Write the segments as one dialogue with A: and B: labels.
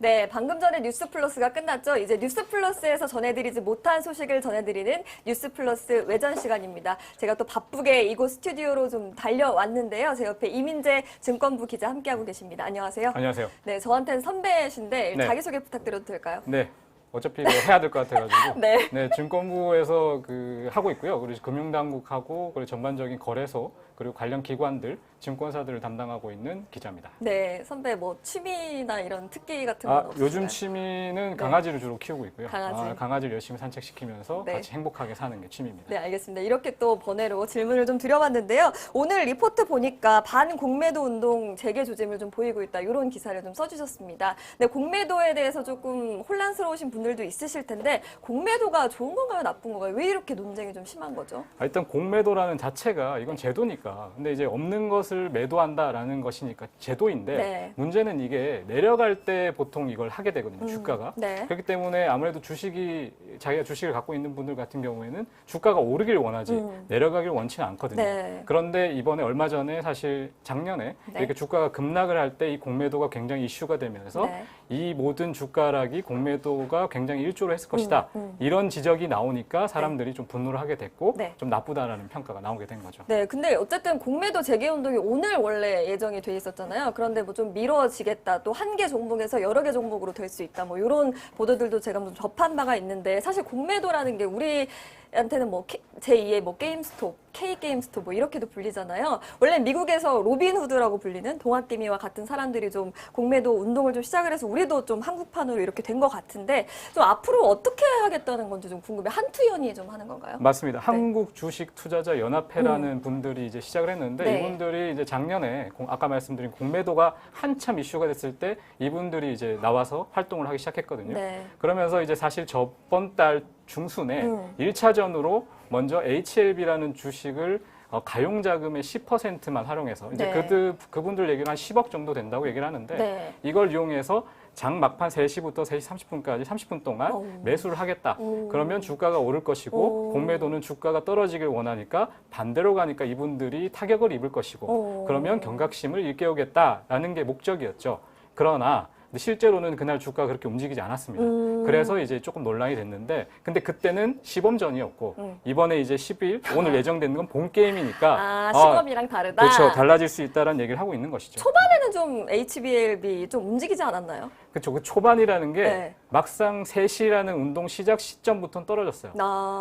A: 네, 방금 전에 뉴스 플러스가 끝났죠. 이제 뉴스 플러스에서 전해드리지 못한 소식을 전해드리는 뉴스 플러스 외전 시간입니다. 제가 또 바쁘게 이곳 스튜디오로 좀 달려왔는데요. 제 옆에 이민재 증권부 기자 함께하고 계십니다. 안녕하세요.
B: 안녕하세요.
A: 네, 저한테는 선배신데
B: 네.
A: 자기소개 부탁드려도 될까요?
B: 네. 어차피 이거 해야 될 것 같아가지고.
A: 네.
B: 증권부에서 하고 있고요. 그리고 금융당국하고 그리고 전반적인 거래소 그리고 관련 기관들, 증권사들을 담당하고 있는 기자입니다.
A: 네, 선배 뭐 취미나 이런 특기 같은 건 없으세요?
B: 요즘 취미는 강아지를 주로 키우고 있고요. 강아지를 열심히 산책시키면서
A: 네.
B: 같이 행복하게 사는 게 취미입니다.
A: 네, 알겠습니다. 이렇게 또 번외로 질문을 좀 드려봤는데요. 오늘 리포트 보니까 반공매도 운동 재개 조짐을 좀 보이고 있다. 이런 기사를 좀 써주셨습니다. 네, 공매도에 대해서 조금 혼란스러우신 분들도 있으실 텐데 공매도가 좋은 건가요, 나쁜 건가요? 왜 이렇게 논쟁이 좀 심한 거죠?
B: 일단 공매도라는 자체가 이건 제도니까. 근데 이제 없는 것을 매도한다라는 것이니까 제도인데
A: 네.
B: 문제는 이게 내려갈 때 보통 이걸 하게 되거든요. 주가가.
A: 네.
B: 그렇기 때문에 아무래도 자기가 주식을 갖고 있는 분들 같은 경우에는 주가가 오르길 원하지 내려가길 원치는 않거든요.
A: 네.
B: 그런데 이번에 얼마 전에 사실 작년에
A: 네.
B: 이렇게 주가가 급락을 할 때 이 공매도가 굉장히 이슈가 되면서
A: 네.
B: 이 모든 주가락이 공매도가 굉장히 일조를 했을 것이다. 이런 지적이 나오니까 사람들이 좀 분노를 하게 됐고
A: 네.
B: 좀 나쁘다라는 평가가 나오게 된 거죠.
A: 네, 근데 어쨌든 공매도 재개 운동이 오늘 원래 예정이 돼 있었잖아요. 그런데 뭐 좀 미뤄지겠다. 또 한 개 종목에서 여러 개 종목으로 될 수 있다. 뭐 이런 보도들도 제가 좀 접한 바가 있는데 사실 공매도라는 게 우리한테는 뭐 제2의 뭐 게임스톱, K게임스톱 뭐 이렇게도 불리잖아요. 원래 미국에서 로빈후드라고 불리는 동학개미와 같은 사람들이 좀 공매도 운동을 좀 시작을 해서 우리도 좀 한국판으로 이렇게 된 것 같은데 좀 앞으로 어떻게 하겠다는 건지 좀 궁금해. 한투연이 좀 하는 건가요?
B: 맞습니다.
A: 네.
B: 한국 주식 투자자 연합회라는 분들이 이제 시작을 했는데
A: 네.
B: 이분들이 이제 작년에 아까 말씀드린 공매도가 한참 이슈가 됐을 때 이분들이 이제 나와서 활동을 하기 시작했거든요.
A: 네.
B: 그러면서 이제 사실 저번 달 중순에 1차전으로 먼저 HLB라는 주식을 가용자금의 10%만 활용해서 이제
A: 네.
B: 그분들 얘기는 한 10억 정도 된다고 얘기를 하는데
A: 네.
B: 이걸 이용해서 장 막판 3시부터 3시 30분까지 30분 동안 매수를 하겠다. 그러면 주가가 오를 것이고 공매도는 주가가 떨어지길 원하니까 반대로 가니까 이분들이 타격을 입을 것이고 그러면 경각심을 일깨우겠다라는 게 목적이었죠. 그러나 실제로는 그날 주가가 그렇게 움직이지 않았습니다. 그래서 이제 조금 논란이 됐는데 근데 그때는 시범전이었고 이번에 이제 10일 오늘 예정되는 건 본 게임이니까
A: 시범이랑 다르다.
B: 그렇죠. 달라질 수 있다는 얘기를 하고 있는 것이죠.
A: 초반에는 좀 HBLB 좀 움직이지 않았나요?
B: 그렇죠. 그 초반이라는 게
A: 네.
B: 막상 3시라는 운동 시작 시점부터는 떨어졌어요.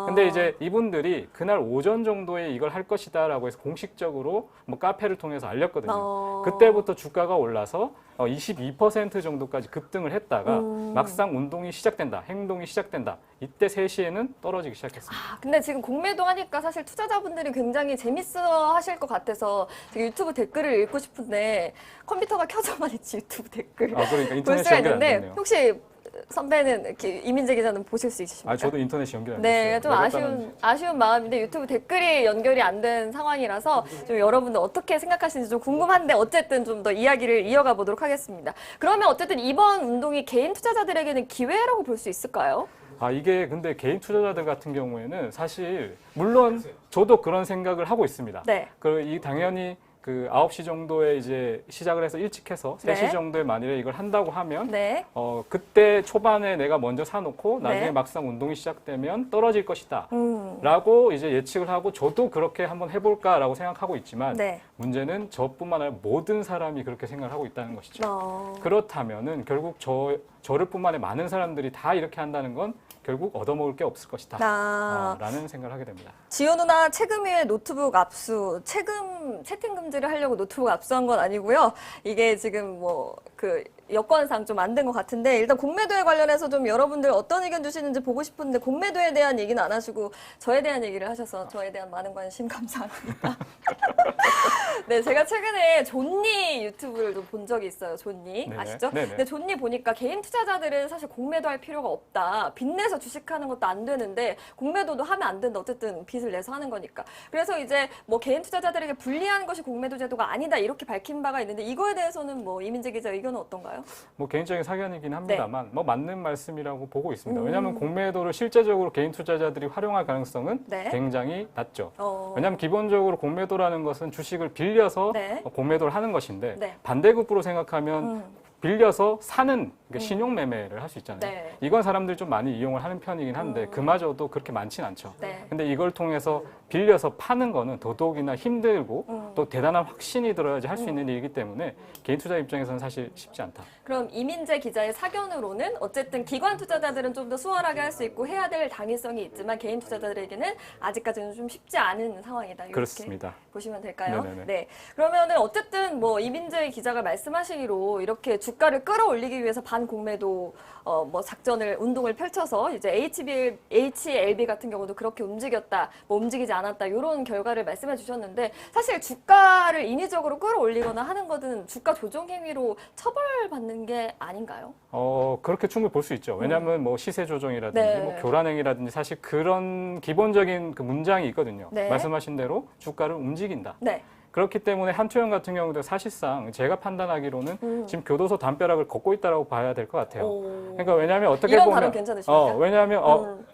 B: 근데 이제 이분들이 그날 오전 정도에 이걸 할 것이다라고 해서 공식적으로 뭐 카페를 통해서 알렸거든요. 그때부터 주가가 올라서 22% 정도까지 급등을 했다가 막상 운동이 시작된다, 행동이 시작된다. 이때 3시에는 떨어지기 시작했습니다.
A: 근데 지금 공매도 하니까 사실 투자자분들이 굉장히 재밌어 하실 것 같아서 제가 유튜브 댓글을 읽고 싶은데 컴퓨터가 켜져만 있지 유튜브 댓글
B: 그러니까
A: 볼
B: 인터넷이
A: 수가
B: 연결 안
A: 있는데
B: 됐네요.
A: 혹시 선배는 이렇게 이민재 기자는 보실 수 있으십니까?
B: 저도 인터넷이 연결 안
A: 네,
B: 됐어요.
A: 좀 아쉬운 마음인데 유튜브 댓글이 연결이 안 된 상황이라서 좀 여러분들 어떻게 생각하시는지 좀 궁금한데 어쨌든 좀 더 이야기를 이어가 보도록 하겠습니다. 그러면 어쨌든 이번 운동이 개인 투자자들에게는 기회라고 볼 수 있을까요?
B: 이게 근데 개인 투자자들 같은 경우에는 사실 물론 저도 그런 생각을 하고 있습니다.
A: 네.
B: 당연히 9시 정도에 이제 시작을 해서 일찍 해서 3시
A: 네.
B: 정도에 만일에 이걸 한다고 하면
A: 네.
B: 그때 초반에 내가 먼저 사놓고 나중에
A: 네.
B: 막상 운동이 시작되면 떨어질 것이다 라고 이제 예측을 하고 저도 그렇게 한번 해볼까라고 생각하고 있지만
A: 네.
B: 문제는 저뿐만 아니라 모든 사람이 그렇게 생각을 하고 있다는 것이죠. 그렇다면은 결국 저를 뿐만 아니라 많은 사람들이 다 이렇게 한다는 건 결국 얻어먹을 게 없을 것이다 라는 생각을 하게 됩니다.
A: 지호 누나 채금위에 노트북 압수, 채팅 금지를 하려고 노트북 압수한 건 아니고요. 이게 지금 여건상 좀 안 된 것 같은데 일단 공매도에 관련해서 좀 여러분들 어떤 의견 주시는지 보고 싶은데 공매도에 대한 얘기는 안 하시고 저에 대한 얘기를 하셔서 저에 대한 많은 관심 감사합니다. 네, 제가 최근에 존니 유튜브를 좀 본 적이 있어요. 존니
B: 네네.
A: 아시죠?
B: 네네.
A: 근데 존니 보니까 개인 투자자들은 사실 공매도할 필요가 없다. 빚내서 주식하는 것도 안 되는데 공매도도 하면 안 된다. 어쨌든 빚을 내서 하는 거니까. 그래서 이제 뭐 개인 투자자들에게 불리한 것이 공매도 제도가 아니다 이렇게 밝힌 바가 있는데 이거에 대해서는 뭐 이민재 기자 의견은 어떤가요?
B: 뭐 개인적인 사견이긴 합니다만 뭐 맞는 말씀이라고 보고 있습니다. 왜냐하면 공매도를 실제적으로 개인 투자자들이 활용할 가능성은
A: 네.
B: 굉장히 낮죠. 왜냐하면 기본적으로 공매도라는 것은 주식을 빌려서
A: 네.
B: 공매도를 하는 것인데
A: 네.
B: 반대급부로 생각하면 빌려서 사는 그러니까 신용 매매를 할 수 있잖아요.
A: 네.
B: 이건 사람들이 좀 많이 이용을 하는 편이긴 한데 그마저도 그렇게 많지는 않죠.
A: 네.
B: 근데 이걸 통해서 빌려서 파는 거는 더더욱이나 힘들고 또 대단한 확신이 들어야지 할 수 있는 일이기 때문에 개인 투자 입장에서는 사실 쉽지 않다.
A: 그럼 이민재 기자의 사견으로는 어쨌든 기관 투자자들은 좀 더 수월하게 할 수 있고 해야 될 당위성이 있지만 개인 투자자들에게는 아직까지는 좀 쉽지 않은 상황이다. 이렇게
B: 그렇습니다.
A: 보시면 될까요?
B: 네네네.
A: 네. 그러면은 어쨌든 뭐 이민재 기자가 말씀하시기로 이렇게 주가를 끌어올리기 위해서 반공매도 뭐 운동을 펼쳐서 이제 HLB 같은 경우도 그렇게 움직였다, 뭐 움직이지 않았다 이런 결과를 말씀해 주셨는데 사실 주가를 인위적으로 끌어올리거나 하는 것은 주가 조정 행위로 처벌받는 게 아닌가요?
B: 그렇게 충분히 볼 수 있죠. 왜냐하면 뭐 시세 조정이라든지
A: 네.
B: 뭐 교란행위라든지 사실 그런 기본적인 그 문장이 있거든요.
A: 네.
B: 말씀하신 대로 주가를 움직인다.
A: 네.
B: 그렇기 때문에 한투영 같은 경우도 사실상 제가 판단하기로는 지금 교도소 담벼락을 걷고 있다라고 봐야 될 것 같아요. 그러니까 왜냐하면 어떻게
A: 이런
B: 보면
A: 발언 괜찮으십니까?
B: 왜냐하면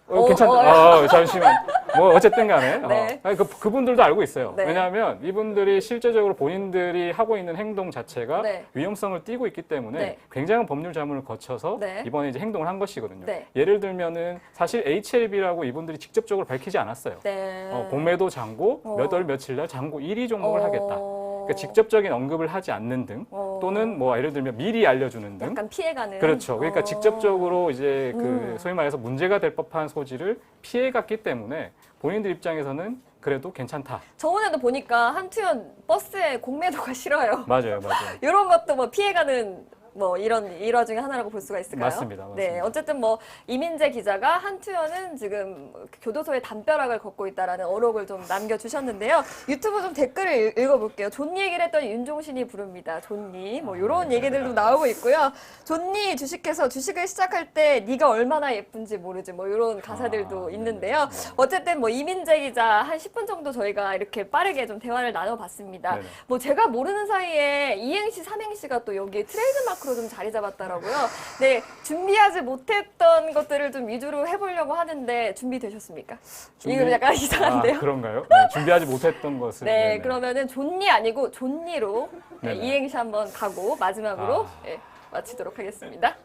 B: 괜찮다. 잠시만. 뭐 어쨌든 간에
A: 네.
B: 그분들도 알고 있어요.
A: 네.
B: 왜냐하면 이분들이 실제적으로 본인들이 하고 있는 행동 자체가
A: 네.
B: 위험성을 띠고 있기 때문에
A: 네.
B: 굉장한 법률 자문을 거쳐서
A: 네.
B: 이번에 이제 행동을 한 것이거든요.
A: 네.
B: 예를 들면은 사실 HLB라고 이분들이 직접적으로 밝히지 않았어요.
A: 네.
B: 공매도 잔고 몇 월 며칠 날 잔고 1위 종목을 하겠다. 그러니까 직접적인 언급을 하지 않는 등 또는 뭐 예를 들면 미리 알려주는 등
A: 약간 피해가는.
B: 그렇죠. 그러니까 직접적으로 이제 그 소위 말해서 문제가 될 법한 소지를 피해갔기 때문에 본인들 입장에서는 그래도 괜찮다.
A: 저번에도 보니까 한투현 버스에 공매도가 싫어요.
B: 맞아요.
A: 이런 것도 뭐 피해가는 뭐 이런 일화 중에 하나라고 볼 수가 있을까요?
B: 맞습니다.
A: 네, 어쨌든 뭐 이민재 기자가 한투현은 지금 교도소에 담벼락을 걷고 있다라는 어록을 좀 남겨주셨는데요. 유튜브 좀 댓글을 읽어볼게요. 존니 얘기를 했더니 윤종신이 부릅니다. 존니 뭐 이런 얘기들도 나오고 있고요. 존니 주식해서 주식을 시작할 때 네가 얼마나 예쁜지 모르지 뭐 이런 가사들도 있는데요. 어쨌든 뭐 이민재 기자 한 10분 정도 저희가 이렇게 빠르게 좀 대화를 나눠봤습니다.
B: 네네.
A: 뭐 제가 모르는 사이에 이행시, 삼행시가 또 여기에 트레이드마크로 좀 자리 잡았더라고요. 네, 준비하지 못했던 것들을 좀 위주로 해보려고 하는데 준비되셨습니까? 이거 약간 이상한데요?
B: 그런가요? 네, 준비하지 못했던 것을.
A: 네,
B: 네네.
A: 그러면은 존니 아니고 존니로 네,
B: 네네.
A: 이행시 한번 가고 마지막으로 네, 마치도록 하겠습니다.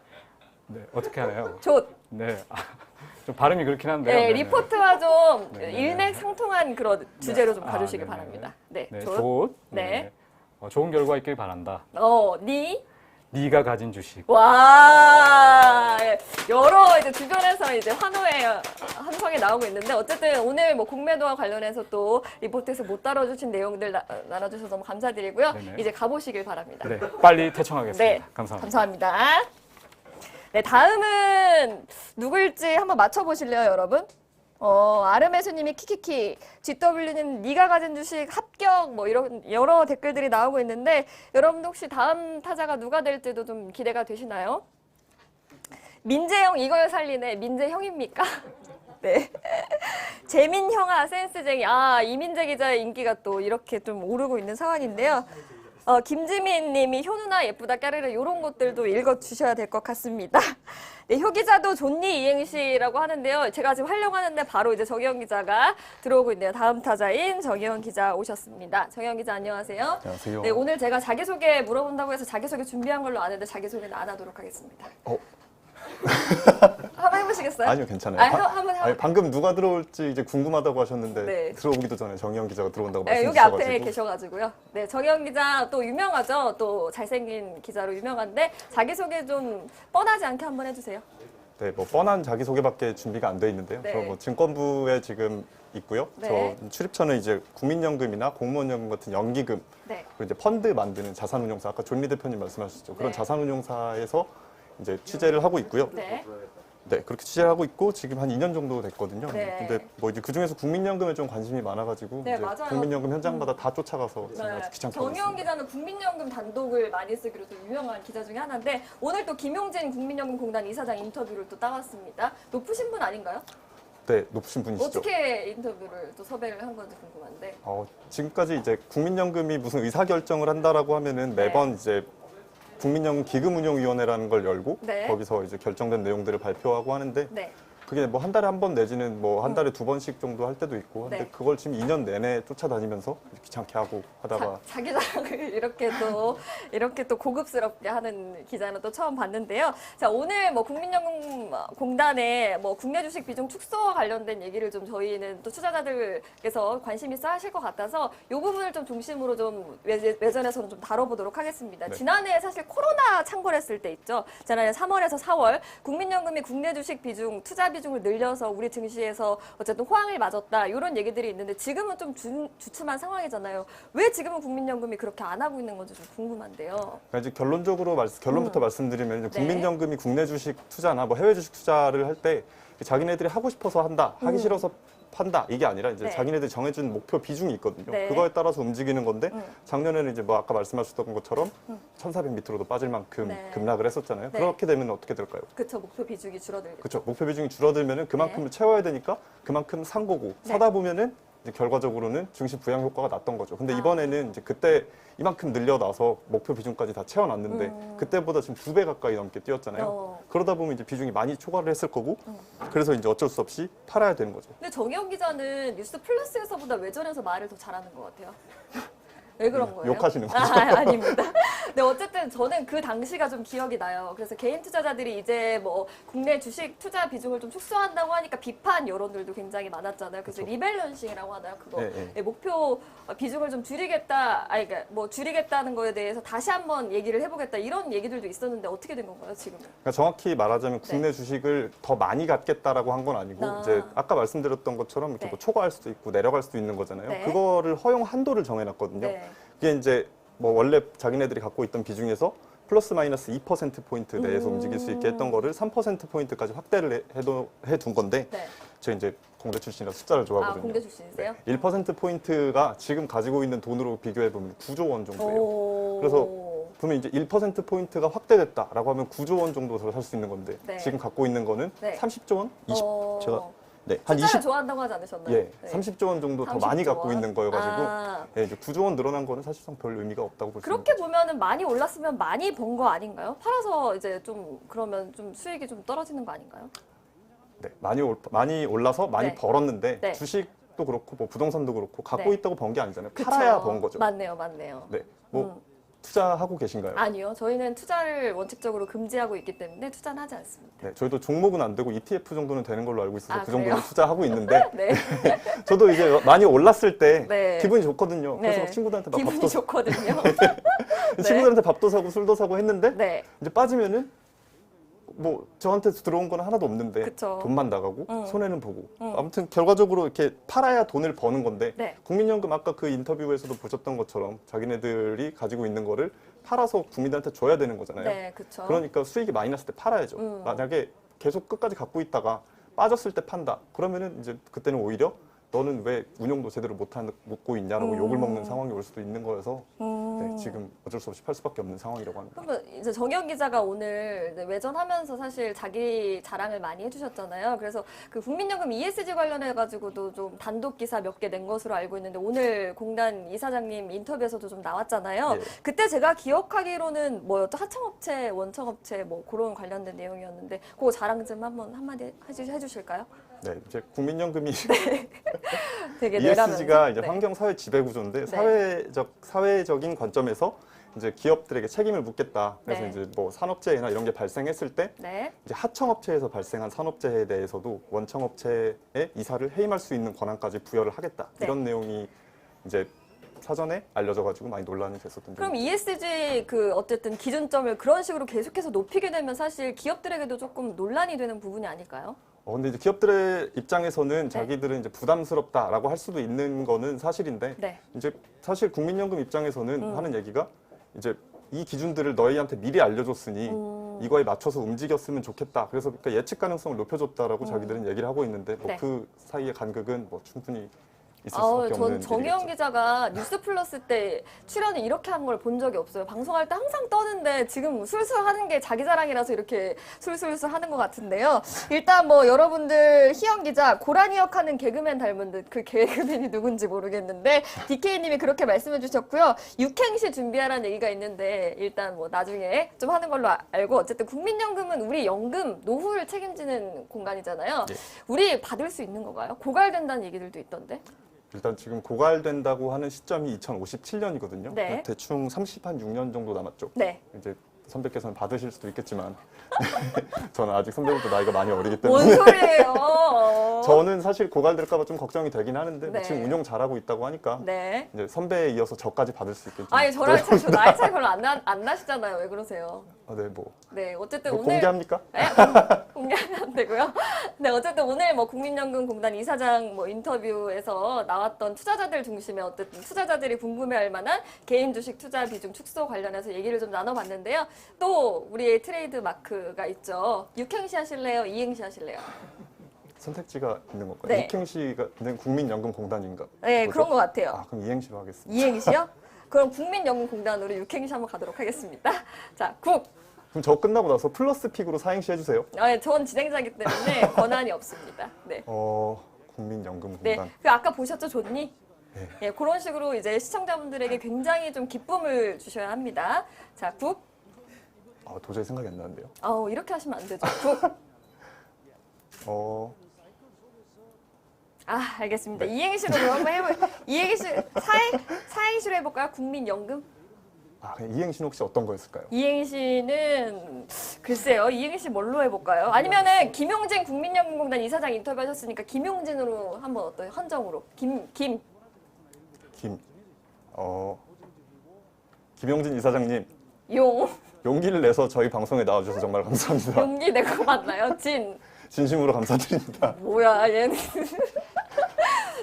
B: 네, 어떻게 하나요?
A: 조.
B: 네. 좀 발음이 그렇긴 한데요.
A: 네,
B: 네네.
A: 리포트와 좀
B: 네네.
A: 일맥상통한 그런 주제로 좀 봐주시기
B: 네네.
A: 바랍니다. 네,
B: 네,
A: 조.
B: 좋.
A: 네.
B: 좋은 결과 있길 바란다.
A: 니.
B: 네가 가진 주식.
A: 와, 여러 이제 주변에서 이제 환호의 함성이 나오고 있는데 어쨌든 오늘 뭐 공매도와 관련해서 또 리포트에서 못 다뤄주신 내용들 나눠주셔서 너무 감사드리고요.
B: 네네.
A: 이제 가보시길 바랍니다.
B: 네, 빨리 퇴청하겠습니다.
A: 네,
B: 감사합니다.
A: 감사합니다. 네, 다음은 누구일지 한번 맞춰보실래요, 여러분? 아르메스님이 키키키, GW는 네가 가진 주식 합격, 뭐 이런 여러 댓글들이 나오고 있는데 여러분도 혹시 다음 타자가 누가 될지도 좀 기대가 되시나요? 민재형 이걸 살리네, 민재형입니까? 네. 재민형아, 센스쟁이. 이민재 기자의 인기가 또 이렇게 좀 오르고 있는 상황인데요. 김지민 님이 효 누나 예쁘다 까르르 이런 것들도 읽어주셔야 될 것 같습니다. 네, 효 기자도 존니 이행시라고 하는데요. 제가 지금 하려고 하는데 바로 이제 정혜영 기자가 들어오고 있네요. 다음 타자인 정혜영 기자 오셨습니다. 정혜영 기자 안녕하세요.
C: 안녕하세요.
A: 네, 오늘 제가 자기소개 물어본다고 해서 자기소개 준비한 걸로 아는데 자기소개는 안 하도록 하겠습니다. 한번 해보시겠어요?
C: 아니요, 괜찮아요.
A: 한번
C: 아니, 방금 누가 들어올지 이제 궁금하다고 하셨는데
A: 네.
C: 들어오기도 전에 정희영 기자가 들어온다고
A: 네, 여기
C: 말씀주셔가지고
A: 앞에 계셔가지고요. 네, 정혜영 기자 또 유명하죠. 또 잘생긴 기자로 유명한데 자기소개 좀 뻔하지 않게 한번 해주세요.
C: 네, 뭐 뻔한 자기소개밖에 준비가 안 돼 있는데요.
A: 네.
C: 저 뭐 증권부에 지금 있고요.
A: 네.
C: 저 출입처는 이제 국민연금이나 공무원연금 같은 연기금
A: 네.
C: 그리고 이제 펀드 만드는 자산운용사 아까 존리 대표님 말씀하셨죠. 그런
A: 네.
C: 자산운용사에서 이제 취재를 하고 있고요.
A: 네.
C: 네, 그렇게 취재를 하고 있고 지금 한 2년 정도 됐거든요.
A: 네.
C: 근데 뭐 이제 그 중에서 국민연금에 좀 관심이 많아가지고
A: 네,
C: 이제
A: 맞아요.
C: 국민연금 현장마다 다 쫓아가서 지금
A: 네.
C: 아주 귀찮게 하고
A: 정혜영
C: 있습니다.
A: 기자는 국민연금 단독을 많이 쓰기로 또 유명한 기자 중에 하나인데 오늘 또 김용진 국민연금공단 이사장 인터뷰를 또 따왔습니다. 높으신 분 아닌가요?
C: 네, 높으신 분이시죠.
A: 어떻게 인터뷰를 또 섭외를 한 건지 궁금한데.
C: 지금까지 이제 국민연금이 무슨 의사결정을 한다라고 하면은 매번 이제 국민연금 기금운용위원회라는 걸 열고
A: 네.
C: 거기서 이제 결정된 내용들을 발표하고 하는데
A: 네.
C: 그게 뭐 한 달에 한 번 내지는 뭐 한 달에 두 번씩 정도 할 때도 있고 근데
A: 네.
C: 그걸 지금 2년 내내 쫓아다니면서 귀찮게 하고 하다가
A: 자기 자랑을 이렇게 또 고급스럽게 하는 기자는 또 처음 봤는데요. 자, 오늘 뭐 국민연금공단의 뭐 국내 주식 비중 축소와 관련된 얘기를 좀 저희는 또 투자자들께서 관심 있어 하실 것 같아서 이 부분을 좀 중심으로 좀 외전에서는 좀 다뤄보도록 하겠습니다.
C: 네.
A: 지난해 사실 코로나 창궐했을 때 있죠. 지난해 3월에서 4월 국민연금이 국내 주식 비중, 투자 비중을 늘려서 우리 증시에서 어쨌든 호황을 맞았다. 이런 얘기들이 있는데 지금은 좀 주춤한 상황이잖아요. 왜 지금은 국민연금이 그렇게 안 하고 있는 건지 좀 궁금한데요.
C: 그러니까 이제 결론부터 말씀드리면 이제
A: 네.
C: 국민연금이 국내 주식 투자나 뭐 해외 주식 투자를 할 때 자기네들이 하고 싶어서 한다, 하기 싫어서 판다 이게 아니라 이제
A: 네.
C: 자기네들이 정해준 목표 비중이 있거든요.
A: 네.
C: 그거에 따라서 움직이는 건데 작년에는 이제 뭐 아까 말씀하셨던 것처럼 1,400 밑으로도 빠질 만큼
A: 네.
C: 급락을 했었잖아요.
A: 네.
C: 그렇게 되면 어떻게 될까요?
A: 그쵸, 목표 비중이 줄어들겠죠.
C: 그렇죠. 목표 비중이 줄어들면은 그만큼을 채워야 되니까 그만큼 산 거고
A: 네.
C: 사다 보면은 이제 결과적으로는 증시 부양 효과가 났던 거죠. 근데
A: 아.
C: 이번에는 이제 그때 이만큼 늘려놔서 목표 비중까지 다 채워놨는데 그때보다 지금 2배 가까이 넘게 뛰었잖아요. 그러다 보면 이제 비중이 많이 초과를 했을 거고 그래서 이제 어쩔 수 없이 팔아야 되는 거죠.
A: 근데 정혜원 기자는 뉴스 플러스에서보다 외전에서 말을 더 잘하는 것 같아요. 왜 그런 거예요?
C: 욕하시는 거죠?
A: 아닙니다. 근데 어쨌든 저는 그 당시가 좀 기억이 나요. 그래서 개인 투자자들이 이제 뭐 국내 주식 투자 비중을 좀 축소한다고 하니까 비판 여론들도 굉장히 많았잖아요. 그래서
C: 그렇죠.
A: 리밸런싱이라고 하나요? 그거
C: 네.
A: 예, 목표 비중을 좀 줄이겠다, 그러니까 뭐 줄이겠다는 거에 대해서 다시 한번 얘기를 해보겠다 이런 얘기들도 있었는데 어떻게 된 건가요 지금은?
C: 그러니까 정확히 말하자면 국내 주식을 더 많이 갖겠다라고 한 건 아니고
A: 아.
C: 이제 아까 말씀드렸던 것처럼 이렇게
A: 네.
C: 뭐 초과할 수도 있고 내려갈 수도 있는 거잖아요.
A: 네.
C: 그거를 허용 한도를 정해놨거든요.
A: 네.
C: 그게 이제 뭐 원래 자기네들이 갖고 있던 비중에서 플러스 마이너스 2%포인트 내에서 움직일 수 있게 했던 거를 3%포인트까지 확대를 해둔 건데
A: 네.
C: 제가 이제 공대 출신이라 숫자를 좋아하거든요.
A: 공대 출신이세요?
C: 1%포인트가 지금 가지고 있는 돈으로 비교해보면 9조 원 정도예요.
A: 오.
C: 그래서 그러면 이제 1%포인트가 확대됐다라고 하면 9조 원 정도 더 살 수 있는 건데
A: 네.
C: 지금 갖고 있는 거는
A: 네.
C: 30조 원? 20, 제가 한
A: 숫자를
C: 20,
A: 좋아한다고 하지 않으셨나요?
C: 예,
A: 네.
C: 30조 원 정도 더
A: 30조
C: 많이 갖고
A: 원?
C: 있는 거여가지고
A: 아.
C: 예, 이제 9조 원 늘어난 거는 사실상 별 의미가 없다고 볼 수 있는
A: 그렇게 보면은 많이 올랐으면 많이 번 거 아닌가요? 팔아서 이제 좀 그러면 좀 수익이 좀 떨어지는 거 아닌가요?
C: 네, 많이 올라서 많이
A: 네.
C: 벌었는데
A: 네.
C: 주식도 그렇고 뭐 부동산도 그렇고 갖고
A: 네.
C: 있다고 번 게 아니잖아요.
A: 그쵸.
C: 팔아야 번 거죠.
A: 맞네요.
C: 네, 뭐 투자하고 계신가요?
A: 아니요. 저희는 투자를 원칙적으로 금지하고 있기 때문에 투자는 하지 않습니다.
C: 네, 저희도 종목은 안 되고 ETF 정도는 되는 걸로 알고 있어서
A: 아,
C: 그 정도는
A: 그래요?
C: 투자하고 있는데
A: 네.
C: 저도 이제 많이 올랐을 때
A: 네.
C: 기분이 좋거든요. 그래서
A: 네.
C: 막 친구들한테 막
A: 기분이
C: 밥도
A: 좋거든요.
C: 친구들한테 밥도 사고 술도 사고 했는데
A: 네.
C: 이제 빠지면은 뭐 저한테 들어온 건 하나도 없는데
A: 그쵸.
C: 돈만 나가고 손해는 보고 아무튼 결과적으로 이렇게 팔아야 돈을 버는 건데
A: 네.
C: 국민연금 아까 그 인터뷰에서도 보셨던 것처럼 자기네들이 가지고 있는 거를 팔아서 국민들한테 줘야 되는 거잖아요.
A: 네, 그렇죠.
C: 그러니까 수익이 많이 났을 때 팔아야죠. 만약에 계속 끝까지 갖고 있다가 빠졌을 때 판다. 그러면은 이제 그때는 오히려 너는 왜 운용도 제대로 못하고 있냐라고 욕을 먹는 상황이 올 수도 있는 거여서 네, 지금 어쩔 수 없이 팔 수밖에 없는 상황이라고 합니다.
A: 그러면 이제 정영 기자가 오늘 이제 외전하면서 사실 자기 자랑을 많이 해주셨잖아요. 그래서 그 국민연금 ESG 관련해가지고도 좀 단독 기사 몇 개 낸 것으로 알고 있는데 오늘 공단 이사장님 인터뷰에서도 좀 나왔잖아요.
C: 예.
A: 그때 제가 기억하기로는 뭐였죠? 하청업체, 원청업체 뭐 그런 관련된 내용이었는데 그거 자랑 좀 한마디 해주실까요?
C: 네, 이제 국민연금이
A: 되게
C: ESG가 이제
A: 네.
C: 환경 사회 지배 구조인데
A: 네.
C: 사회적인 관점에서 이제 기업들에게 책임을 묻겠다. 그래서
A: 네.
C: 이제 뭐 산업재해나 이런 게 발생했을 때
A: 네.
C: 이제 하청업체에서 발생한 산업재해에 대해서도 원청업체에 이사를 해임할 수 있는 권한까지 부여를 하겠다.
A: 네.
C: 이런 내용이 이제 사전에 알려져가지고 많이 논란이 됐었던
A: 그럼
C: 점이죠.
A: ESG 그 어쨌든 기준점을 그런 식으로 계속해서 높이게 되면 사실 기업들에게도 조금 논란이 되는 부분이 아닐까요?
C: 근데 이제 기업들의 입장에서는 자기들은 이제 부담스럽다라고 할 수도 있는 거는 사실인데
A: 네.
C: 이제 사실 국민연금 입장에서는 하는 얘기가 이제 이 기준들을 너희한테 미리 알려줬으니 이거에 맞춰서 움직였으면 좋겠다. 그래서 그러니까 예측 가능성을 높여줬다라고 자기들은 얘기를 하고 있는데 뭐
A: 네.
C: 그 사이의 간극은 뭐 충분히 있을 수밖에
A: 전
C: 없는
A: 정혜영
C: 일이겠죠.
A: 기자가 뉴스 플러스 때 출연을 이렇게 한 걸 본 적이 없어요. 방송할 때 항상 떠는데 지금 술술 하는 게 자기 자랑이라서 이렇게 술술술 하는 것 같은데요. 일단 뭐 여러분들 희영 기자 고라니 역하는 개그맨 닮은 듯 그 개그맨이 누군지 모르겠는데 DK님이 그렇게 말씀해 주셨고요. 육행시 준비하라는 얘기가 있는데 일단 뭐 나중에 좀 하는 걸로 알고 어쨌든 국민연금은 우리 연금 노후를 책임지는 공간이잖아요.
C: 예.
A: 우리 받을 수 있는 건가요? 고갈된다는 얘기들도 있던데.
C: 일단 지금 고갈된다고 하는 시점이 2057년이거든요.
A: 네.
C: 대충 6년 정도 남았죠.
A: 네.
C: 이제 선배께서는 받으실 수도 있겠지만 저는 아직 선배보다 나이가 많이 어리기
A: 뭔
C: 때문에
A: 소리예요?
C: 저는 사실 고갈될까 봐 좀 걱정이 되긴 하는데
A: 네.
C: 지금 운영 잘하고 있다고 하니까
A: 네.
C: 이제 선배에 이어서 저까지 받을 수 있겠죠.
A: 아니 저랑 저 나이 차이 별로 안 나시잖아요. 왜 그러세요?
C: 네, 뭐
A: 네, 어쨌든
C: 뭐
A: 오늘
C: 공개합니까?
A: 네? 공개하면 안 되고요. 네, 어쨌든 오늘 뭐 국민연금공단 이사장 뭐 인터뷰에서 나왔던 투자자들 중심에 어쨌든 투자자들이 궁금해할 만한 개인 주식 투자 비중 축소 관련해서 얘기를 좀 나눠봤는데요. 또 우리의 트레이드 마크가 있죠. 육행시 하실래요? 이행시 하실래요?
C: 선택지가 있는 건가요?
A: 네.
C: 육행시가 있는 국민연금공단인가?
A: 네,
C: 뭐죠?
A: 그런 것 같아요.
C: 아, 그럼 이행시로 하겠습니다.
A: 이행시요? 그럼 국민연금공단으로 육행시 한번 가도록 하겠습니다. 자, 국.
C: 그럼 저 끝나고 나서 플러스 픽으로 사행시 해주세요.
A: 아, 전 진행자이기 때문에 권한이 없습니다. 네.
C: 국민연금공단.
A: 네. 그 아까 보셨죠, 좋니?
C: 네.
A: 예, 그런 식으로 이제 시청자분들에게 굉장히 좀 기쁨을 주셔야 합니다. 자, 국.
C: 도저히 생각이 안 나는데요.
A: 이렇게 하시면 안 되죠. 국. 알겠습니다.
C: 네.
A: 이행시로 그럼 한번 이행시, 사행시로 해볼까요? 국민연금?
C: 그냥 이행시는 혹시 어떤 거였을까요?
A: 이행시는 글쎄요. 이행시 뭘로 해볼까요? 아니면은 김용진 국민연금공단 이사장 인터뷰하셨으니까 김용진으로 한번 어떤 헌정으로
C: 김용진 이사장님
A: 용
C: 용기를 내서 저희 방송에 나와주셔서 정말 감사합니다.
A: 용기 내거 맞나요?
C: 진심으로 감사드립니다.
A: 뭐야 얘는.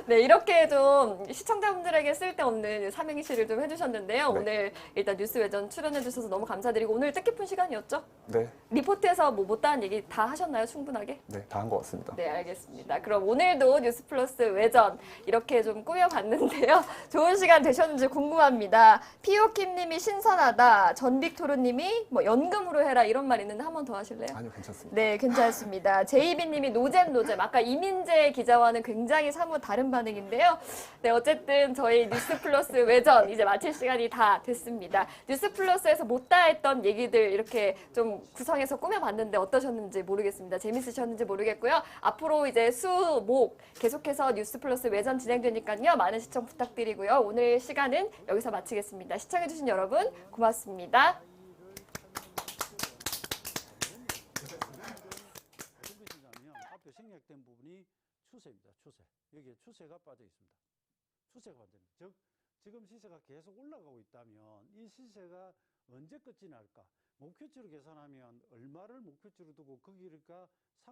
A: 네, 이렇게 좀 시청자분들에게 쓸데없는 삼행시를 좀 해주셨는데요.
C: 네.
A: 오늘 일단 뉴스 외전 출연해주셔서 너무 감사드리고 오늘 뜻깊은 시간이었죠?
C: 네,
A: 리포트에서 뭐 못다한 얘기 다 하셨나요? 충분하게?
C: 네, 다 한 것 같습니다.
A: 네, 알겠습니다. 그럼 오늘도 뉴스 플러스 외전 이렇게 좀 꾸며봤는데요. 좋은 시간 되셨는지 궁금합니다. 피오킴님이 신선하다. 전빅토르님이 뭐 연금으로 해라 이런 말 있는데 한 번 더 하실래요?
C: 아니요, 괜찮습니다.
A: 네, 괜찮습니다. 제이비님이 노잼. 아까 이민재 기자와는 굉장히 사뭇 다른 반응인데요. 네, 어쨌든 저희 뉴스 플러스 외전 이제 마칠 시간이 다 됐습니다. 뉴스 플러스에서 못다 했던 얘기들 이렇게 좀 구성해서 꾸며봤는데 어떠셨는지 모르겠습니다. 재밌으셨는지 모르겠고요. 앞으로 이제 수, 목 계속해서 뉴스 플러스 외전 진행되니까요. 많은 시청 부탁드리고요. 오늘 시간은 여기서 마치겠습니다. 시청해주신 여러분 고맙습니다.
D: 앞에 생략된 부분이 추세입니다. 추세. 여기에 추세가 빠져 있습니다. 추세가 완전히. 즉 지금 시세가 계속 올라가고 있다면 이 시세가 언제 끝이 날까? 목표치로 계산하면 얼마를 목표치로 두고 거기가